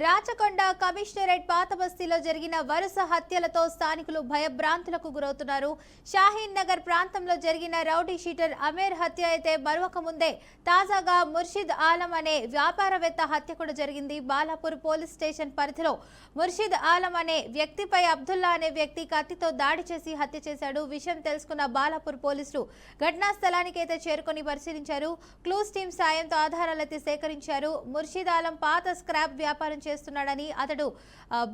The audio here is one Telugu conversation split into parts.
రాచకొండ కమిషనరేట్ పాత బస్తీలో జరిగిన వరుస హత్యలతో స్థానికులు భయభ్రాంతులకు గురవుతున్నారు. షాహీన్ నగర్ ప్రాంతంలో జరిగిన రౌడీ షీటర్ అమీర్ హత్య అయితే మరొక ముందే తాజాగా ముర్షిద్ ఆలం అనే వ్యాపారవేత్త హత్య కూడా జరిగింది. బాలాపూర్ పోలీస్ స్టేషన్ పరిధిలో ముర్షిద్ ఆలం అనే వ్యక్తిపై అబ్దుల్లా అనే వ్యక్తి కత్తితో దాడి చేసి హత్య చేశాడు. విషయం తెలుసుకున్న బాలాపూర్ పోలీసులు ఘటనా స్థలానికి అయితే చేరుకొని పరిశీలించారు. క్లూస్ టీం సాయంతో ఆధారాలైతే సేకరించారు. ముర్షిద్ ఆలం పాత స్క్రాప్ వ్యాపారం చేస్తున్నాడని అతడు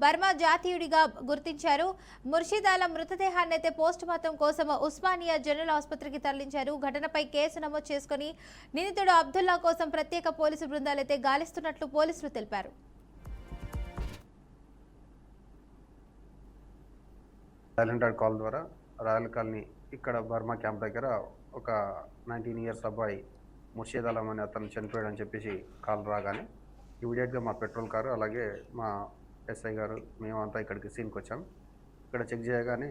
బర్మా జాతీయుడిగా గుర్తించారు. ముర్షిద్ ఆలం మృతదేహాన్ని అయితే పోస్ట్ మార్టం కోసం ఉస్మానియా జనరల్ ఆసుపత్రికి తరలించారు. ఘటనపై కేసు నమోదు చేసుకుని నిందితుడు అబ్దుల్లా కోసం ప్రత్యేక పోలీసు బృందాలైతే గాలిస్తున్నట్లు పోలీసులు తెలిపారు. సైలెంటెడ్ కాల్ ద్వారా రాయల్ కాలనీ ఇక్కడ బర్మా క్యాంప్ దగ్గర ఒక 19 ఇయర్స్ అబ్బాయి ముర్షిద్ ఆలం అని అతను చనిపోయాడని చెప్పేసి కాల్ రాగానే ఇమీడియట్గా మా పెట్రోల్ కారు అలాగే మా ఎస్ఐ గారు మేమంతా ఇక్కడికి సీన్కి వచ్చాం. ఇక్కడ చెక్ చేయగానే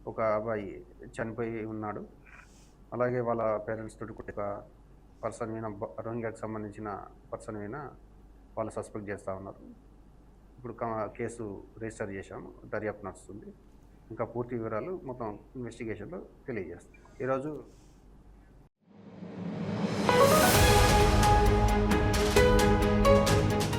ఒక అబ్బాయి చనిపోయి ఉన్నాడు. అలాగే వాళ్ళ పేరెంట్స్ తోటి ఒక పర్సన్ మీద రోహింగ్యాకి సంబంధించిన పర్సన్ మీద వాళ్ళు సస్పెక్ట్ చేస్తూ ఉన్నారు. ఇప్పుడు కేసు రిజిస్టర్ చేశాము, దర్యాప్తు నడుస్తుంది. ఇంకా పూర్తి వివరాలు మొత్తం ఇన్వెస్టిగేషన్లో తెలియజేస్తాం. ఈరోజు